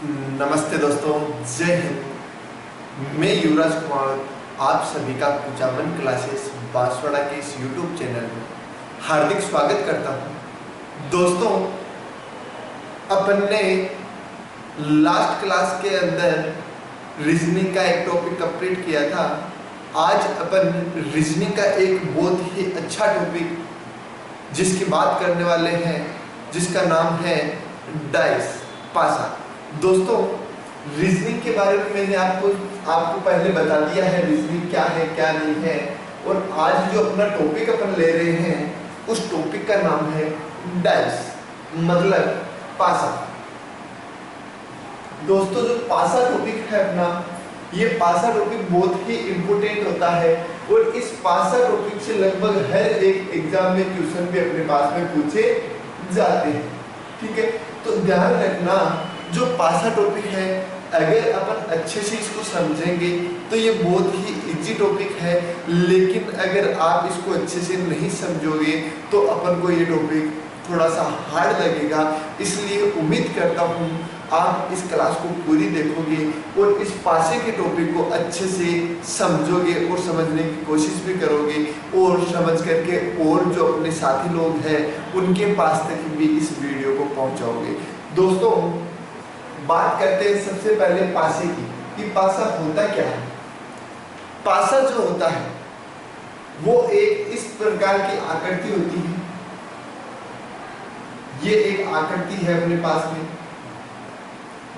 नमस्ते दोस्तों, जय हिंद। मैं युवराज कुमार आप सभी का कुचामन क्लासेस बांसवाड़ा के इस यूट्यूब चैनल में हार्दिक स्वागत करता हूं। दोस्तों, अपन ने लास्ट क्लास के अंदर रीजनिंग का एक टॉपिक कंप्लीट किया था। आज अपन रीजनिंग का एक बहुत ही अच्छा टॉपिक जिसकी बात करने वाले हैं, जिसका नाम है डाइस, पासा। दोस्तों, रीजनिंग के बारे में मैंने आपको पहले बता दिया है रीजनिंग क्या है क्या नहीं है। और आज जो अपना टॉपिक अपन ले रहे हैं उस टॉपिक का नाम है डाइस, मतलब पासा। दोस्तों, जो पासा टॉपिक है अपना, ये पासा टॉपिक बहुत ही इंपॉर्टेंट होता है और इस पासा टॉपिक से लगभग हर एक एग्जाम में क्वेश्चन भी अपने पास में पूछे जाते हैं। ठीक है, तो ध्यान रखना, जो पासा टॉपिक है अगर अपन अच्छे से इसको समझेंगे तो ये बहुत ही इजी टॉपिक है, लेकिन अगर आप इसको अच्छे से नहीं समझोगे तो अपन को ये टॉपिक थोड़ा सा हार्ड लगेगा। इसलिए उम्मीद करता हूँ आप इस क्लास को पूरी देखोगे और इस पासे के टॉपिक को अच्छे से समझोगे और समझने की कोशिश भी करोगे और समझ करके और जो अपने साथी लोग हैं उनके पास तक भी इस वीडियो को पहुंचाओगे। दोस्तों, बात करते हैं सबसे पहले पासे की कि पासा होता क्या है। पासा जो होता है वो एक इस प्रकार की आकृति होती है। ये एक आकृति है अपने पास में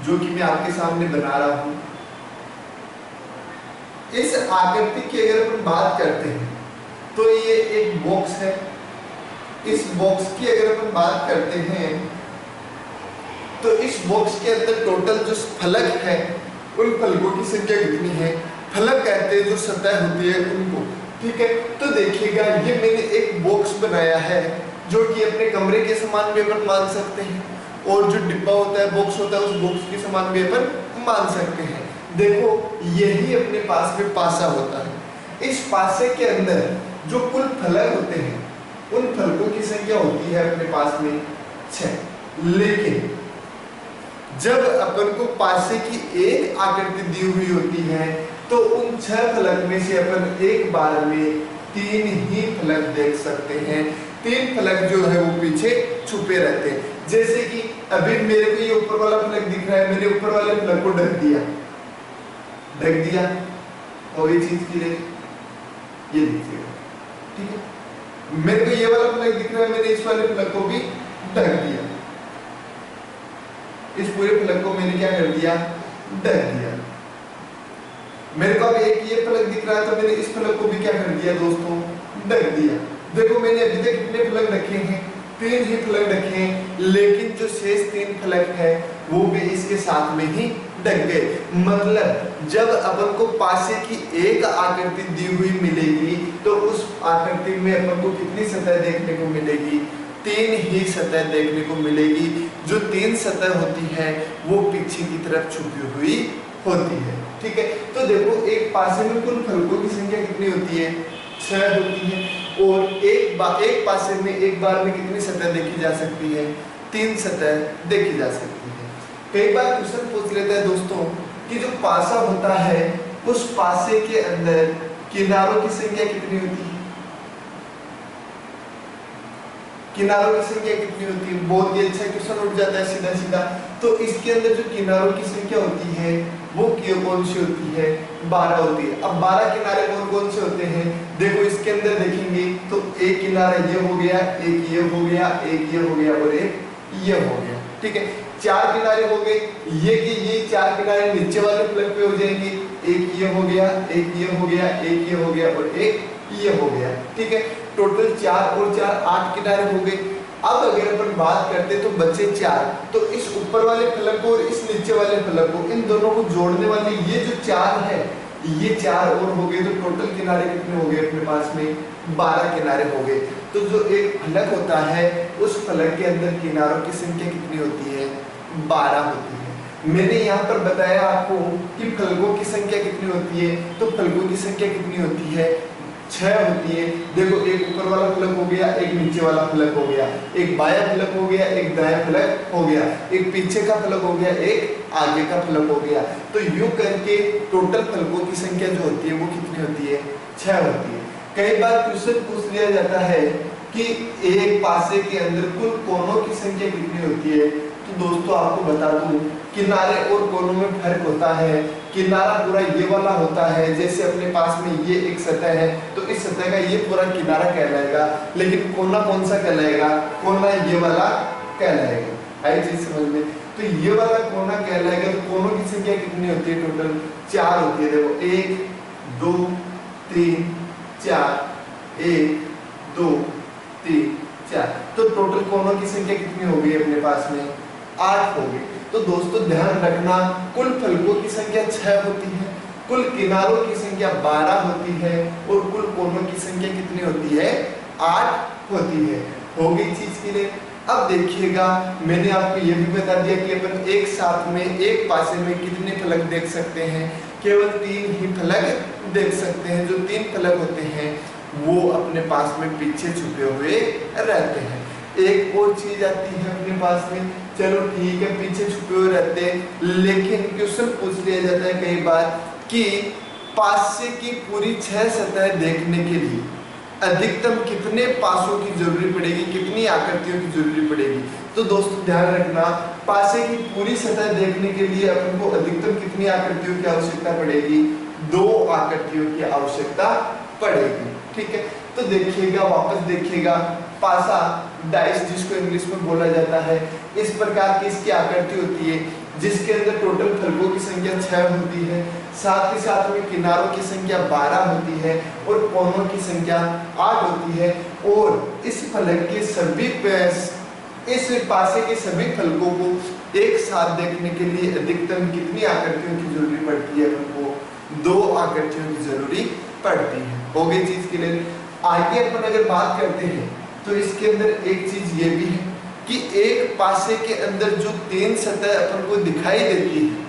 जो कि मैं आपके सामने बना रहा हूं। इस आकृति की अगर अपन बात करते हैं तो ये एक बॉक्स है। इस बॉक्स की अगर अपन बात करते हैं तो इस बॉक्स के अंदर टोटल जो फलक है उन फलकों की संख्या कितनी है। फलक कहते हैं जो सतह होती है उनको। ठीक है, तो देखिएगा ये मैंने एक बॉक्स बनाया है जो कि अपने कमरे के समान भी अपन मान सकते हैं और जो डिब्बा होता है, बॉक्स होता है, उस बॉक्स के समान भी अपन मान सकते हैं। देखो, यही अपने पास में पासा होता है। इस पासे के अंदर जो कुल फलक होते हैं उन फलकों की संख्या होती है अपने पास में 6। लेकिन जब अपन को पासे की एक आकृति दी हुई होती है तो उन 6 फलक में से अपन एक बार में 3 ही फलक देख सकते हैं। 3 फलक जो है वो पीछे छुपे रहते हैं। जैसे कि अभी मेरे को ये ऊपर वाला फलक दिख रहा है, मैंने ऊपर वाले फलक को ढक दिया और ये चीज की ये दिखेगा। ठीक है, मेरे को ये वाला फलक दिख रहा है, मैंने इस वाले फलक को भी ढक दिया। इस पूरे फलक को मैंने क्या कर दिया, ढक दिया। मेरे को अब एक ये फलक दिख रहा है तो मैंने इस फलक को भी क्या कर दिया दोस्तों, ढक दिया। देखो, मैंने अभी तक कितने फलक रखे हैं, 3 ही फलक रखे हैं, लेकिन जो शेष 3 फलक है वो भी इसके साथ में ही ढक गए। मतलब जब अपन को पासे की एक आकृति दी हुई मिलेगी तो उस आकृति में अपन को कितनी सतह देखने को मिलेगी, 3 ही सतह देखने को मिलेगी। जो 3 सतह होती है वो पीछे की तरफ छुपी हुई होती है। ठीक है, तो देखो, एक पासे में कुल फलकों की संख्या कितनी होती है, 6 होती है। और एक पासे में एक बार में कितनी सतह देखी जा सकती है, 3 सतह देखी जा सकती है। कई बार क्वेश्चन पूछ लेता है दोस्तों कि जो पासा होता है उस पासे के अंदर किनारों की संख्या कितनी होती है, किनारों की संख्या कितनी होती है। बहुत ही अच्छा क्वेश्चन उठ जाता है सीधा सीधा। तो इसके अंदर जो किनारों की संख्या होती है वो कौन सी होती है, 12 होती है। अब 12 किनारे कौन से होते हैं, देखो इसके अंदर देखेंगे तो एक किनारा ये हो गया, एक ये हो गया, एक ये हो गया और एक ये हो गया। ठीक है, 4 किनारे हो गए। ये 4 किनारे नीचे वाले फलक पे हो जाएंगे। एक ये हो गया, एक ये हो गया, एक ये हो गया और एक ये हो गया। ठीक है, टोटल 4 और 4 8 किनारे हो गए। अब अगर अपन बात करते तो बचे 4, तो इस ऊपर वाले फलक को और इस नीचे वाले फलक को, इन दोनों को जोड़ने वाले ये जो 4 है, ये 4 और हो गए तो टोटल किनारे कितने हो गए अपने पास में, 12 किनारे हो गए। तो जो एक फलक होता है उस फलक के अंदर किनारों की संख्या कितनी होती है, 12 होती है। मैंने यहाँ पर बताया आपको कि फलकों की संख्या कितनी होती है, तो फलकों की संख्या कितनी होती है, 6 होती है। देखो एक ऊपर वाला फलक हो गया, एक नीचे वाला फलक हो गया, एक बायां फलक हो गया, एक दायां फलक हो गया, एक पीछे का फलक हो गया, एक आगे का फलक हो गया। तो यूं करके टोटल फलकों की संख्या जो होती है वो कितनी होती है? 6 होती है। कई बार क्वेश्चन पूछ लिया जाता है कि एक पासे के अंदर कुल कोनों की संख्या कितनी होती है। तो दोस्तों आपको बता दूं, किनारे और कोनों में फर्क होता है। किनारा पूरा ये वाला होता है, जैसे अपने पास में ये एक सतह है तो इस सतह का ये पूरा किनारा कहलाएगा, लेकिन कोना कौन सा कहलाएगा? कोना ये वाला कहलाएगा। आई चीज समझ में? तो ये वाला कोना कहलाएगा। तो कोनों की संख्या कितनी होती है? टोटल 4 होती है। देखो 1 2 3 4, 1 2 3 4। तो टोटल कोनों की संख्या कितनी हो गई अपने पास में? 8 हो गई। तो दोस्तों ध्यान रखना, कुल फलकों की संख्या 6 होती है, कुल किनारों की संख्या 12 होती है और कुल कोनों की संख्या कितनी होती है? 8 होती है। हो गई चीज के लिए। अब देखिएगा, मैंने आपको ये भी बता दिया कि अपन एक साथ में एक पासे में कितने फलक देख सकते हैं? केवल 3 ही फलक देख सकते हैं। जो 3 फलक होते हैं वो अपने पास में पीछे छुपे हुए रहते हैं। एक और चीज आती है अपने पास में, चलो ठीक है पीछे छुपे हुए रहते हैं, लेकिन क्वेश्चन पूछ लिया जाता है कई बार कि पासे की पूरी 6 सतह देखने के लिए अधिकतम कितने पासों की जरूरी पड़ेगी, कितनी आकृतियों की जरूरी पड़ेगी। तो दोस्तों ध्यान रखना, पासे की पूरी सतह देखने के लिए अपन को अधिकतम कितनी आकृतियों की आवश्यकता पड़ेगी? 2 आकृतियों की आवश्यकता पड़ेगी। ठीक है, तो देखिएगा, वापस देखिएगा, पासा डाइस जिसको इंग्लिश में बोला जाता है, इस प्रकार की इसकी आकृति होती है जिसके अंदर टोटल फलकों की संख्या 6 होती है, साथ ही साथ में किनारों की संख्या 12 होती है और कोनों की संख्या 8 होती है। और इस फलक के सभी इस पासे के सभी फलकों को एक साथ देखने के लिए अधिकतम कितनी आकृतियों की जरूरी पड़ती है? हमको 2 आकृतियों की जरूरी पड़ती है। हो गई चीज के लिए। आगे अपन अगर बात करते हैं तो इसके अंदर एक चीज ये भी है कि एक पासे के अंदर जो 3 सतह अपन को दिखाई देती है,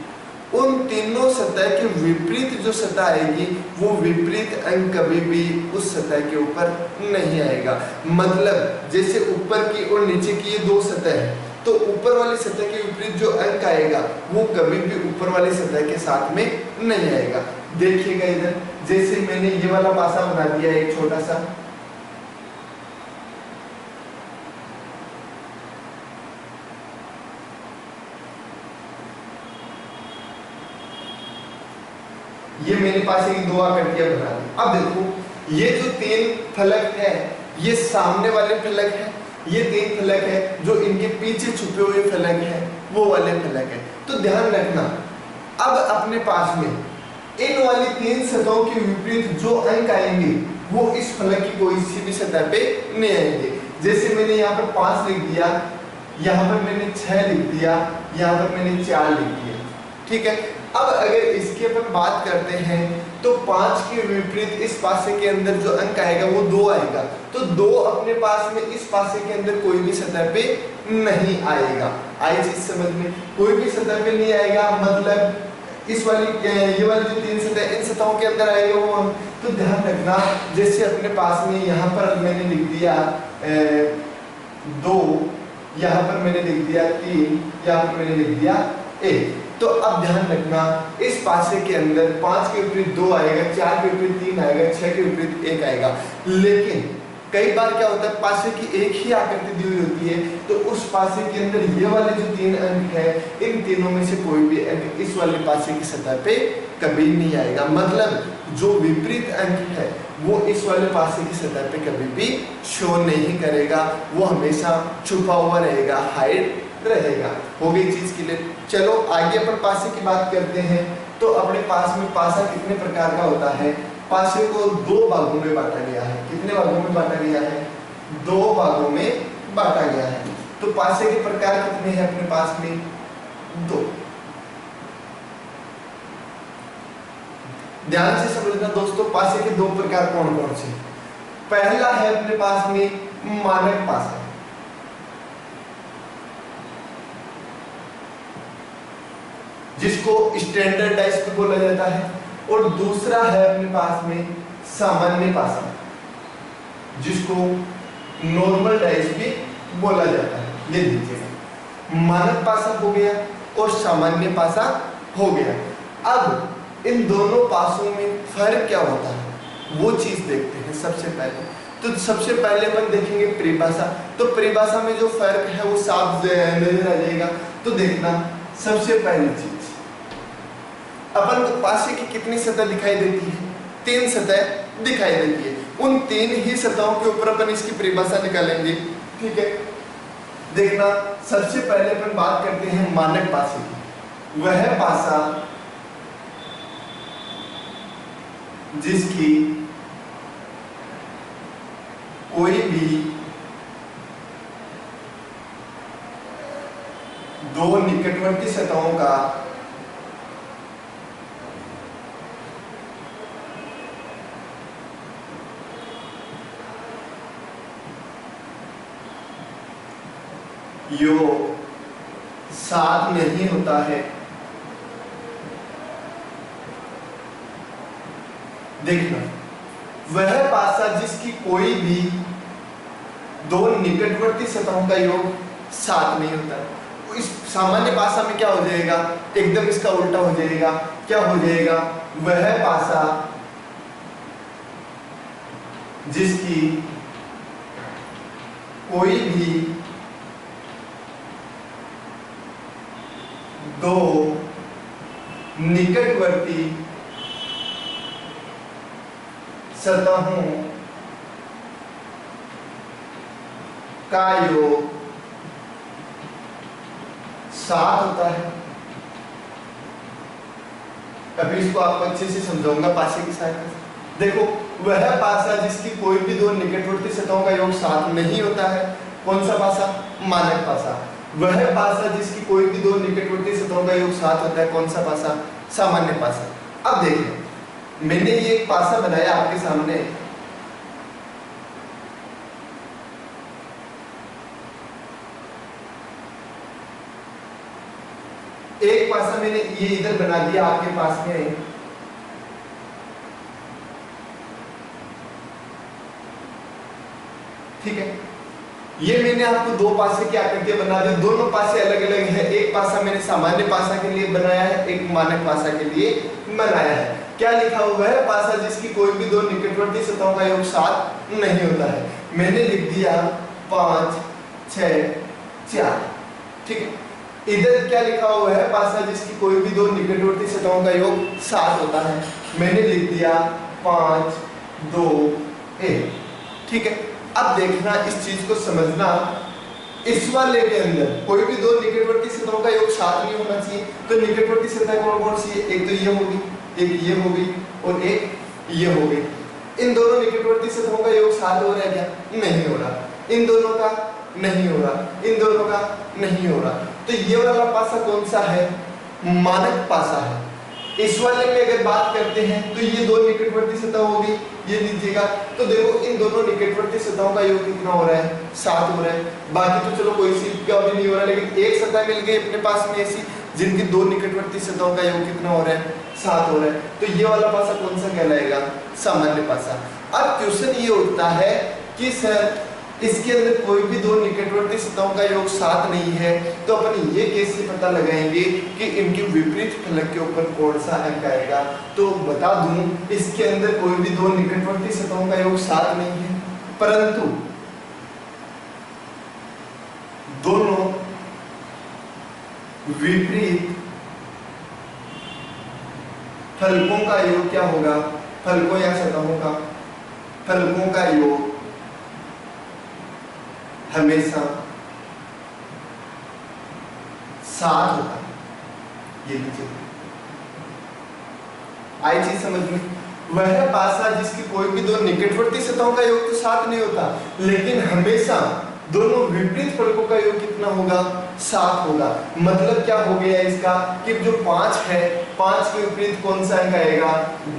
उन तीनों सतह के विपरीत जो सतह आएगी वो विपरीत अंक कभी भी उस सतह के ऊपर नहीं आएगा। मतलब जैसे ऊपर की और नीचे की ये 2 सतह है, तो ऊपर वाली सतह के विपरीत जो अंक आएगा वो कभी भी ऊपर वाली सतह के साथ में नहीं आएगा। देखिएगा इधर, जैसे मैंने ये वाला पासा बना दिया एक छोटा सा, ये मेरे पास एक 2 आकृतियां बना दी। अब देखो ये जो 3 फलक है ये सामने वाले फलक है, ये 3 फलक है जो इनके पीछे छुपे हुए फलक है वो वाले फलक है। तो ध्यान रखना, अब अपने पास में इन वाली 3 सतहों के विपरीत जो अंक आएंगे वो इस फलक की कोई सी भी सतह पे नहीं आएंगे। जैसे मैंने यहाँ पर 5 लिख दिया, यहाँ पर मैंने 6 लिख दिया, यहाँ पर मैंने 4 लिख दिया। ठीक है, अब अगर इसकी अपन बात करते हैं तो 5 के विपरीत इस पासे के अंदर जो अंक आएगा वो 2 आएगा। तो 2 अपने पास में इस पासे के अंदर कोई भी सतह पे नहीं आएगा। आई चीज समझ में? कोई भी सतह पे नहीं आएगा, मतलब इस वाली ये वाली जो 3 सतह इन सतहों के अंदर आएगा वो। तो ध्यान रखना, जैसे अपने पास में यहाँ पर मैंने लिख दिया 2, यहाँ पर मैंने लिख दिया 3, यहाँ पर मैंने लिख दिया 1। तो अब ध्यान रखना, इस पासे के अंदर 5 के विपरीत 2 आएगा, 4 के विपरीत 3 आएगा, 6 के विपरीत 1 आएगा। लेकिन कई बार क्या होता है, पासे की एक ही आकृति दी हुई होती है, तो उस पासे के अंदर ये वाले जो 3 अंक है, इन तीनों में से कोई भी अंक इस वाले पासे की सतह पे कभी नहीं आएगा। मतलब जो विपरीत अंक है वो इस वाले पासे की सतह पे कभी भी शो नहीं करेगा, वो हमेशा छुपा हुआ रहेगा, हाइड रहेगा। हो गई चीज के लिए। चलो आगे अपन पासे की बात करते हैं। तो अपने पास में पासा कितने प्रकार का होता है? पासे को 2 भागों में बांटा गया है। कितने भागों में बांटा गया है? 2 भागों में बांटा गया है। तो पासे के प्रकार कितने हैं अपने पास में? 2। ध्यान से समझना दोस्तों, पासे के 2 प्रकार कौन कौन से? पहला है अपने पास में मानक पासा, जिसको स्टैंडर्डाइज्ड बोला जाता है, और दूसरा है अपने पास में सामान्य पासा। जिसको नॉर्मल डाइस भी बोला जाता है। ये देखिएगा, मानक पासा हो गया और सामान्य पासा हो गया। अब इन दोनों पासों में फर्क क्या होता है वो चीज देखते हैं सबसे पहले। तो सबसे पहले अपन देखेंगे परिभाषा। तो परिभाषा में जो फर्क है वो साफ नजर आ जाएगा। तो देखना, सबसे पहली चीज, अपन को पासे की कितनी सतह दिखाई देती है? 3 सतह दिखाई देती है। उन 3 ही सतहों के ऊपर अपन इसकी परिभाषा निकालेंगे। ठीक है, देखना, सबसे पहले अपन बात करते हैं मानक पासे की। वह पासा जिसकी कोई भी 2 निकटवर्ती सतहों का योग साथ नहीं होता है। देखना, वह पासा जिसकी कोई भी 2 निकटवर्ती सतहों का योग 7 नहीं होता है। इस सामान्य पासा में क्या हो जाएगा? एकदम इसका उल्टा हो जाएगा। क्या हो जाएगा? वह पासा जिसकी कोई भी 2 निकटवर्ती सतहों का योग 7 होता है। अभी इसको आपको अच्छे से समझाऊंगा पासे की सहायता से। देखो, वह पासा जिसकी कोई भी 2 निकटवर्ती सतहों का योग 7 नहीं होता है, कौन सा पासा? मानक पासा। वह पासा जिसकी कोई भी 2 निकटवर्ती सतहों का योग 7 होता है, कौन सा पासा? सामान्य पासा। अब देखिए, मैंने ये एक पासा बनाया आपके सामने। एक पासा मैंने ये इधर बना दिया आपके पास में। ठीक है, ये मैंने आपको 2 पासे की आकृतियां बना दी। दोनों पासे अलग अलग है। एक पासा मैंने सामान्य पासा के लिए बनाया है, एक मानक पासा के लिए बनाया है। क्या लिखा हुआ है? पासा जिसकी कोई भी 2 निकटवर्ती सतहों का योग 7 नहीं होता है। मैंने लिख दिया 5, 6, 4। ठीक है, इधर क्या लिखा हुआ है? पासा जिसकी कोई भी 2 निकटवर्ती सतहों का योग 7 होता है। मैंने लिख दिया 5, 2, 1। ठीक है, अब देखना, इस चीज को समझना। इस वाले के अंदर कोई भी 2 निकटवर्ती सतहों का योग 7 नहीं होना चाहिए। तो निकटवर्ती सतह कौन कौन सी है? एक तो ये होगी, एक ये होगी और एक ये होगी। इन दोनों निकटवर्ती सतहों का योग 7 हो रहा है क्या? नहीं हो रहा। इन दोनों का नहीं हो रहा, इन दोनों का नहीं हो रहा। तो ये वाला पासा कौन सा है? मानक पासा है। इस वाले में अगर बात करते हैं तो ये 2 निकटवर्ती सतह होगी, ये लीजिएगा। तो देखो, इन दोनों निकटवर्ती सतहों का योग कितना हो रहा है? 7 हो रहा है। बाकी तो चलो कोई सी का भी नहीं हो रहा, लेकिन एक सतह मिल गई अपने पास में ऐसी जिनकी 2 निकटवर्ती सतहों का योग कितना हो रहा है? 7 हो रहा है। तो ये वाला पासा कौन सा कहलाएगा? सामान्य पासा। अब क्वेश्चन ये उठता है कि सर इसके अंदर कोई भी 2 निकटवर्ती सतहों का योग 7 नहीं है, तो अपन ये कैसे पता लगाएंगे कि इनके विपरीत फलक के ऊपर कौन सा अंक आएगा? तो बता दूं, इसके अंदर कोई भी 2 निकटवर्ती सतहों का योग 7 नहीं है, परंतु दोनों विपरीत फलकों का योग क्या होगा? फलकों या सतहों का फलकों का योग हमेशा 7 होता है। ये लीजिए, आई चीज समझ में? वह पासा जिसकी कोई भी 2 निकटवर्ती सतहों का योग तो 7 नहीं होता, लेकिन हमेशा दोनों विपरीत फलकों का योग कितना होगा? 7 होगा। मतलब क्या हो गया इसका कि जो 5 है, 5 के विपरीत कौन सा अंक आएगा?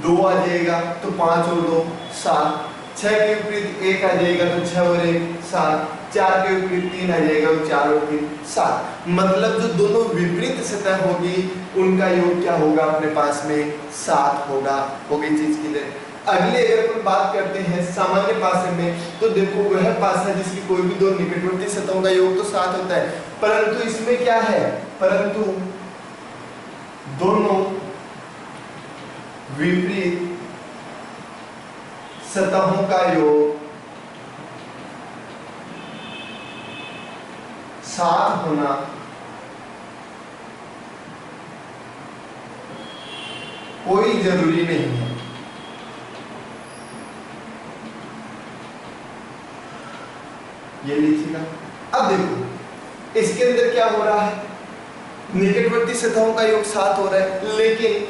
2 आ जाएगा, तो 5 और 2 7। 6 के विपरीत 1 आ जाएगा, तो 6 और 1 7। 4 के विपरीत 3 आ जाएगा, तो 4 और 3 7। मतलब जो दोनों विपरीत सतह होगी उनका योग क्या होगा? अपने पास में 7 होगा। हो गई चीज क्लियर? अगले अगर अपन बात करते हैं सामान्य पासे में, तो देखो वह पासा जिसकी कोई भी दो निकटवर्ती सतहों का योग तो 7 होता है, परंतु इसमें क्या है, परंतु दोनों विपरीत सतहों का योग 7 होना कोई जरूरी नहीं है। ये लीजिएगा। अब देखो इसके अंदर क्या हो रहा है, निकटवर्ती सतहों का योग 7 हो रहा है, लेकिन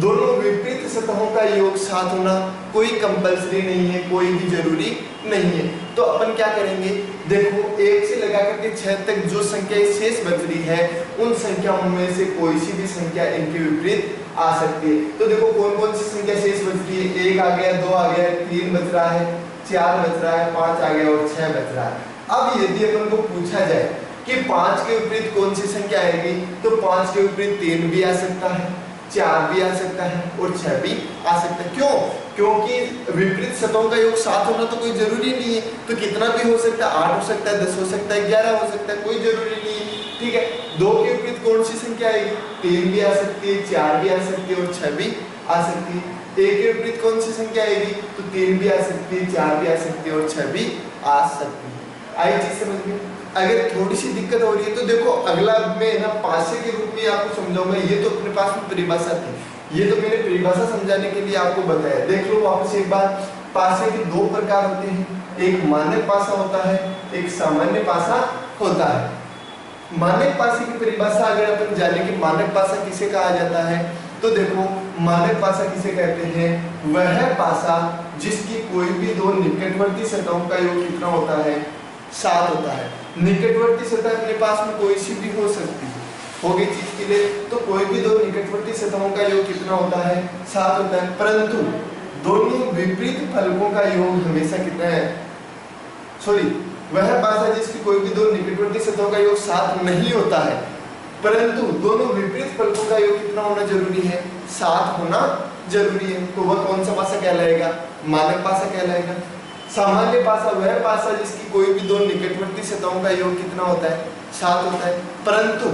दोनों विपरीत सतहों का योग 7 होना कोई कंपल्सरी नहीं है, कोई भी जरूरी नहीं है। तो अपन क्या करेंगे, देखो 1 से लगा करके 6 तक जो संख्या शेष बच रही है, उन संख्याओं में से कोई सी भी संख्या इनके विपरीत आ सकती है। तो देखो कौन कौन सी संख्या शेष बच रही है, 1 आ गया, 2 आ गया, 3 बच रहा है, 4 बच रहा है, 5 आ गया और 6 बच रहा है। अब यदि अपन को पूछा जाए कि 5 के विपरीत कौन सी संख्या आएगी, तो 5 के विपरीत 3 भी आ सकता है, 4 भी आ सकता है और 6 भी आ सकता है। क्यों? क्योंकि विपरीत सतहों का योग 7 होना तो कोई जरूरी नहीं है, तो कितना भी हो सकता है, 8 हो सकता है, 10 हो सकता है, 11 हो सकता है, कोई जरूरी नहीं है। ठीक है, 2 के विपरीत कौन सी संख्या आएगी, 3 भी आ सकती है, 4 भी आ सकती है और 6 भी आ सकती है। 1 के विपरीत कौन सी संख्या आएगी, तो 3 भी आ सकती है, 4 भी आ सकती है और 6 भी आ सकती है। आई चीज समझ में? अगर थोड़ी सी दिक्कत हो रही है तो देखो अगला मैं ना पासे के रूप में आपको समझाऊंगा। ये तो अपने पास में परिभाषा थी, ये तो मैंने परिभाषा समझाने के लिए आपको बताया। देख लो वापस एक बार, पासे के 2 प्रकार होते हैं, एक मानक पासा होता है, एक सामान्य पासा होता है। मानक पासे की परिभाषा अगर अपन जाने कि मानक पासा किसे कहा जाता है, तो देखो मानक पासा किसे कहते हैं, वह पासा जिसकी कोई भी दो निकटवर्ती सतहों का योग कितना होता है, 7 होता है। निकटवर्ती सतह अपने पास में कोई सी भी हो सकती है, होगी चीज के लिए, तो कोई भी दो निकटवर्ती सतहों का योग कितना होता है, 7 होता है। परंतु दोनों विपरीत फलकों का योग हमेशा कितना है, सॉरी, वह पासा जिसकी कोई भी दो निकटवर्ती सतहों का योग 7 नहीं होता है, परंतु दोनों विपरीत फलकों का योग कितना होना जरूरी है, 7 होना जरूरी है। तो वह कौन सा पासा कहलाएगा, मानक पासा कहलाएगा। सामान्य पासा वह पासा जिसकी कोई भी दो निकटवर्ती सतहों का योग कितना होता है, 7 होता है, परंतु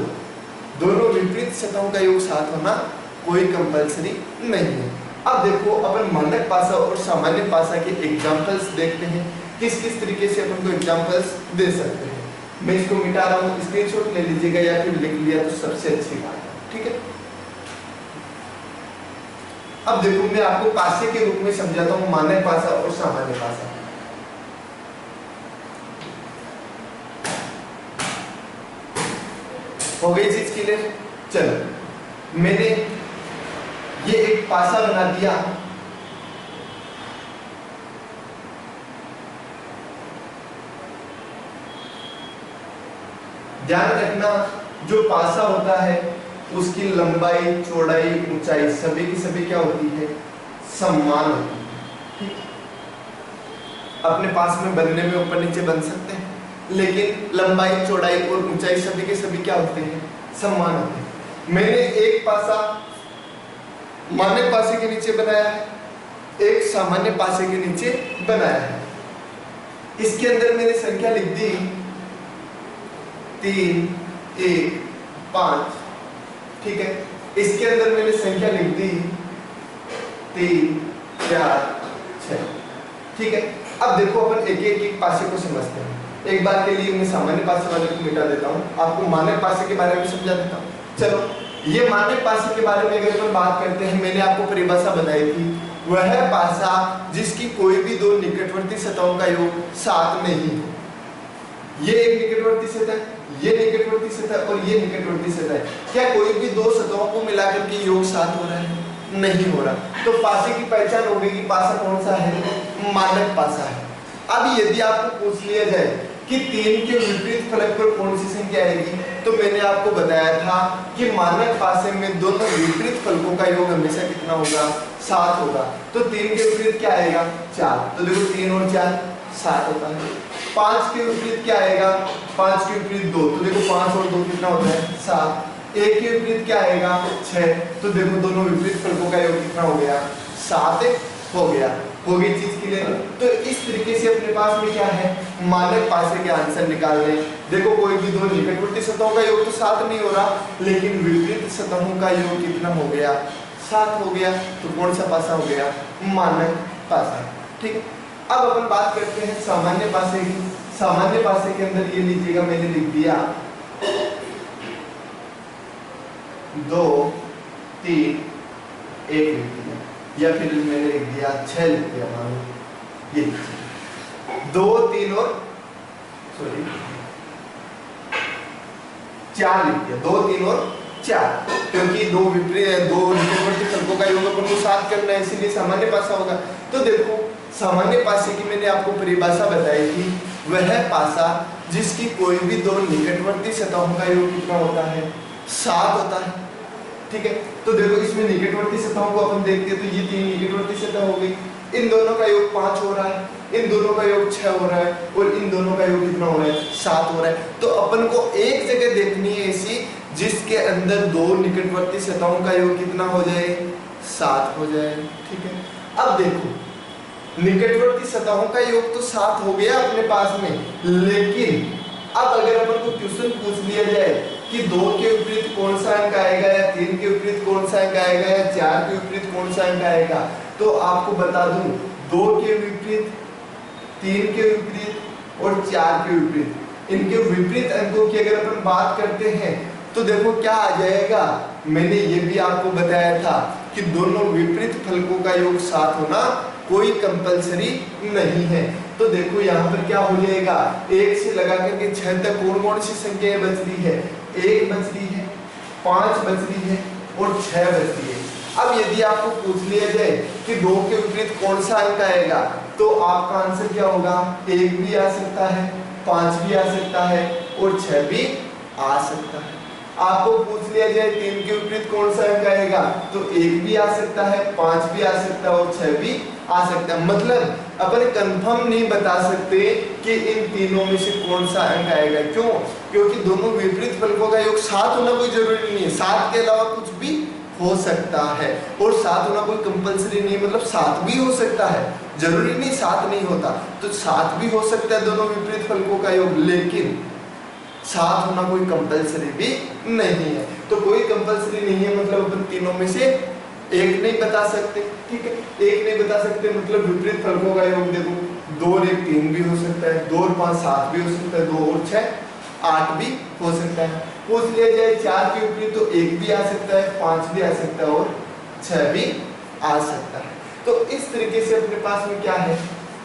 दोनों विपरीत सतहों का योग 7 होना कोई कंपल्सरी नहीं है। अब देखो अपन मानक पासा और सामान्य पासा के एग्जांपल्स देखते हैं, किस किस तरीके से अपन को एग्जांपल्स दे सकते हैं। मैं इसको मिटा रहा हूँ, स्क्रीनशॉट ले लीजिएगा या फिर लिख लिया तो सबसे अच्छी बात है। ठीक है, अब देखो मैं आपको पासे के रूप में समझाता हूँ मानक पासा और सामान्य पासा। हो गई चीज क्लियर? चलो मैंने ये एक पासा बना दिया, ध्यान रखना जो पासा होता है उसकी लंबाई, चौड़ाई, ऊंचाई सभी की सभी क्या होती है, समान होती है। ठीक, अपने पास में बनने में ऊपर नीचे बन सकते हैं, लेकिन लंबाई, चौड़ाई और ऊंचाई सभी के सभी क्या होते हैं, समान होते हैं। मैंने एक पासा मानक पासे के नीचे बनाया है, एक सामान्य पासे के नीचे बनाया है। इसके अंदर मैंने संख्या लिख दी 3, 1, 5। ठीक है, इसके अंदर मैंने संख्या लिख दी 3, 4, 6। ठीक है, अब देखो अपन एक एक पासे को समझते हैं। एक बार के लिए मैं सामान्य पासे वाले को मिटा देता हूँ, आपको मानक पासे के बारे में समझा देता हूँ। चलो ये मानक पासे के बारे में अगर अपन बात करते हैं, मैंने आपको परिभाषा बताई थी, वह पासा जिसकी कोई भी दो निकटवर्ती सतहों का योग 7 नहीं हो। ये एक निकटवर्ती सतह, ये निकटवर्ती सतह और ये निकटवर्ती सतह, क्या कोई भी दो सतहों को मिलाकर के योग 7 हो रहा है, नहीं हो रहा। तो पासे की पहचान हो गई कि पासा कौन सा है, मानक पासा है। अब यदि आपको पूछ लिया जाए कि 3 के विपरीत फलक पर कौन सी संख्या आएगी, तो मैंने आपको बताया था कि मानक पासे में दोनों विपरीत फलकों का योग हमेशा कितना होगा, 7 होगा। तो 3 के विपरीत क्या आएगा, 4। तो देखो 3 और 4 7 होता है। 5 के विपरीत क्या आएगा, 5 के विपरीत 2। तो देखो 5 और 2 कितना होता है, 7। 1 के विपरीत क्या आएगा, 6। तो देखो दोनों विपरीत फलकों का योग कितना हो गया, 7 हो गया, हो गई चीज क्लियर। तो इस तरीके से अपने पास में क्या है, मानक पासे के आंसर निकाल रहे हैं। देखो कोई भी दो निकटवर्ती सतहों का योग तो 7 नहीं हो रहा, लेकिन विपरीत सतहों का योग कितना हो गया, 7 हो गया। तो कौन सा पासा हो गया, मानक पासा। ठीक है, अब अपन बात करते हैं सामान्य पासे की। सामान्य पासे के अंदर ये लीजिएगा, मैंने लिख दिया 2 3 1 लिख दिया, या फिर मैंने लिख दिया 6 लिख दिया, मान लो ये 2 3 और 4 लिख दिया, 2 3 और 4, क्योंकि दो निकटवर्ती फलकों का योग अपन को 7 करना है, इसीलिए सामान्य पासा होगा। तो देखो सामान्य पासे की मैंने आपको परिभाषा बताई थी, वह पासा जिसकी कोई भी दो निकटवर्ती सतहों का योग कितना होता है, 7 होता है। ठीक है, तो देखो इसमें निकटवर्ती सतहों को अपन देखते हैं, तो ये 3 निकटवर्ती सतह हो गई, इन दोनों का योग 5 हो रहा है, इन दोनों का योग 6 हो रहा है, और इन दोनों का योग कितना हो रहा है, 7 हो रहा है। तो अपन को एक जगह देखनी है ऐसी जिसके अंदर दो निकटवर्ती सतहों का योग कितना हो जाए, 7 हो जाए। ठीक है, अब देखो निकटवर्ती सतहों का योग तो 7 हो गया अपने पास में, लेकिन अब अगर अपन को क्वेश्चन पूछ लिया जाए कि 2 के विपरीत कौन सा अंक आएगा, या 3 के विपरीत कौन सा अंक आएगा, या 4 के विपरीत कौन सा अंक आएगा, तो आपको बता दूं 2 के विपरीत, 3 के विपरीत और 4 के विपरीत, इनके विपरीत अंकों की अगर अपन बात करते हैं तो देखो क्या आ जाएगा। मैंने ये भी आपको बताया था कि दोनों विपरीत फलकों का योग 7 होना कोई कंपलसरी नहीं है। तो देखो यहाँ पर क्या हो जाएगा, 1 से लगा करके 6 तक कौन कौन सी संख्याएं बच रही है, 1 बच रही है, 5 बच रही है और 6 बच रही है। अब यदि आपको पूछ लिया जाए कि 2 के विपरीत कौन सा अंक आएगा, तो आपका आंसर क्या होगा, 1 भी आ सकता है, 5 भी आ सकता है और 6 भी आ सकता है। आपको पूछ लिया जाए 3 के विपरीत कौन सा अंक आएगा, तो 1 भी आ सकता है, 5 भी आ सकता है और 6 भी आ सकता है। मतलब अपन कंफर्म नहीं बता सकते कि इन तीनों में से कौन सा अंक आएगा। क्यों? क्योंकि दोनों विपरीत फलकों का योग 7 होना कोई जरूरी नहीं है, 7 के अलावा कुछ भी हो सकता है, और 7 होना कोई कंपलसरी नहीं, मतलब 7 भी हो सकता है, जरूरी नहीं 7 नहीं होता। तो 7 भी हो सकता है दोनों विपरीत फलकों का योग, लेकिन 7 होना कोई कंपलसरी भी नहीं है। तो कोई कंपलसरी नहीं है, मतलब अपन तीनों में से एक नहीं बता सकते। ठीक है, एक नहीं बता सकते मतलब विपरीत फलकों का योग देखो 2 और 1 3 भी हो सकता है, 2 और 5 7 भी हो सकता है, 2 और 6 8 भी हो सकता है। पूछ लिया जाए 4 के विपरीत, तो 1 भी आ सकता है, 5 भी आ सकता है और 6 भी आ सकता है। तो इस तरीके से अपने पास में क्या है,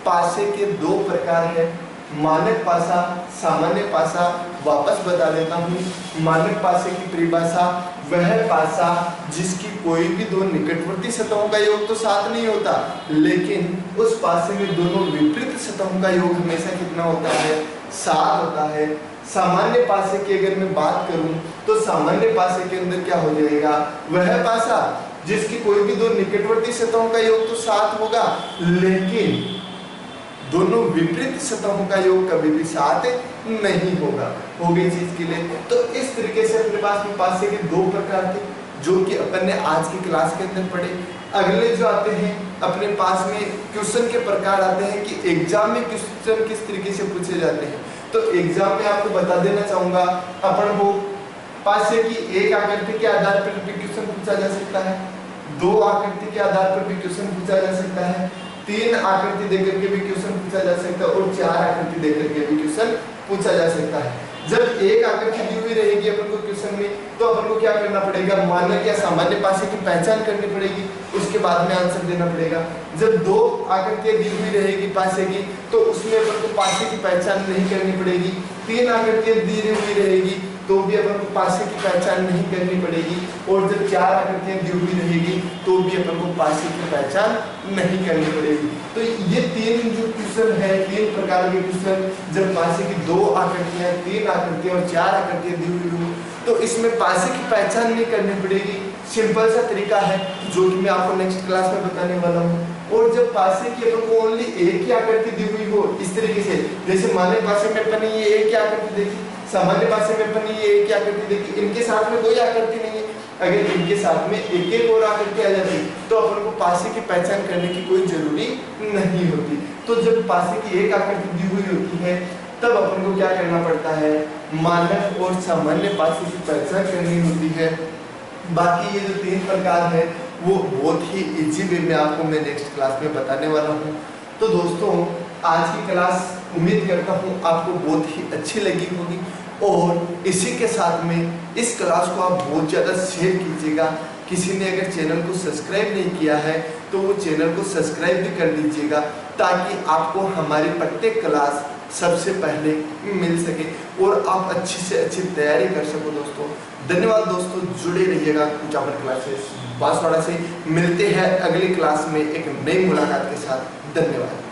पासे के 2 प्रकार है, मानक पासा, सामान्य पासा। वापस बता देता हूँ, मानक पासे की परिभाषा वह पासा जिसकी कोई भी दो निकटवर्ती सतहों का योग तो 7 नहीं होता, लेकिन उस पासे में दोनों विपरीत सतहों का योग हमेशा कितना होता है, 7 होता है। सामान्य पासे की अगर मैं बात करूं तो सामान्य पासे के अंदर क्या हो जाएगा, वह पासा जिसकी कोई भी दो निकटवर्ती सतहों का योग तो 7 होगा, लेकिन दोनों विपरीत सतहों का योग कभी भी 7 नहीं होगा। हो गई चीज के लिए। तो इस तरीके से अपने पास में पासे के 2 प्रकार थे जो कि अपन ने आज की क्लास के अंदर पढ़े। अगले जो आते हैं अपने पास में क्वेश्चन के प्रकार आते हैं कि एग्जाम में क्वेश्चन किस तरीके से पूछे जाते हैं। तो एग्जाम में आपको बता देना चाहूंगा, अपन को पासे की एक आकृति के आधार पर भी क्वेश्चन पूछा जा सकता है, 2 आकृति के आधार पर भी क्वेश्चन पूछा जा सकता है, 3 आकृति देकर के भी क्वेश्चन पूछा जा सकता है और 4 आकृति देकर के भी क्वेश्चन पूछा जा सकता है। जब एक आकृति दी हुई रहेगी अपन को क्वेश्चन में, तो अपन को क्या करना पड़ेगा, मानक या सामान्य पासे की पहचान करनी पड़ेगी, उसके बाद में आंसर देना पड़ेगा। जब 2 आकृतियां दी हुई रहेगी पासे की, तो उसमें अपन को पासे की पहचान नहीं करनी पड़ेगी। 3 आकृतियां दी हुई रहेगी तो भी अपन को पासे की पहचान नहीं करनी पड़ेगी, और जब 4 आकृतियां दी हुई रहेगी तो भी अपन को पासे की पहचान नहीं करनी पड़ेगी। तो ये 3 जो क्वेश्चन है, 3 प्रकार के क्वेश्चन, जब पासे की 2 आकृतियां, 3 आकृतियां और 4 आकृतियां दी हुई हो, तो इसमें पासे की पहचान नहीं करनी पड़ेगी। सिंपल सा तरीका है जो कि मैं आपको नेक्स्ट क्लास में बताने वाला हूँ। और जब पासे की अपन को ओनली एक ही आकृति दी हुई हो, इस तरीके से, जैसे मानक पासे में अपन ने ये एक ही आकृति देखी, सामान्य पासे में अपन ने ये एक ही आकृति देखी, इनके साथ में कोई आकृति नहीं है, अगर इनके साथ में एक एक और आकर के आ जाती तो अपन को पासे की पहचान करने की कोई जरूरी नहीं होती। तो जब पासे की एक आकृति दी हुई होती है तब अपन को क्या करना पड़ता है, मानक और सामान्य पासे की पहचान करनी होती है। बाकी ये जो 3 प्रकार है वो बहुत ही इजी वे में आपको मैं नेक्स्ट क्लास में बताने वाला हूँ। तो दोस्तों आज की क्लास उम्मीद करता हूँ आपको बहुत ही अच्छी लगी होगी और इसी के साथ में इस क्लास को आप बहुत ज़्यादा शेयर कीजिएगा। किसी ने अगर चैनल को सब्सक्राइब नहीं किया है तो वो चैनल को सब्सक्राइब भी कर लीजिएगा ताकि आपको हमारी प्रत्येक क्लास सबसे पहले मिल सके और आप अच्छी से अच्छी तैयारी कर सको। दोस्तों धन्यवाद दोस्तों, जुड़े रहिएगा कुचामन क्लासेस बांसवाड़ा से। मिलते हैं अगली क्लास में एक नई मुलाकात के साथ। धन्यवाद।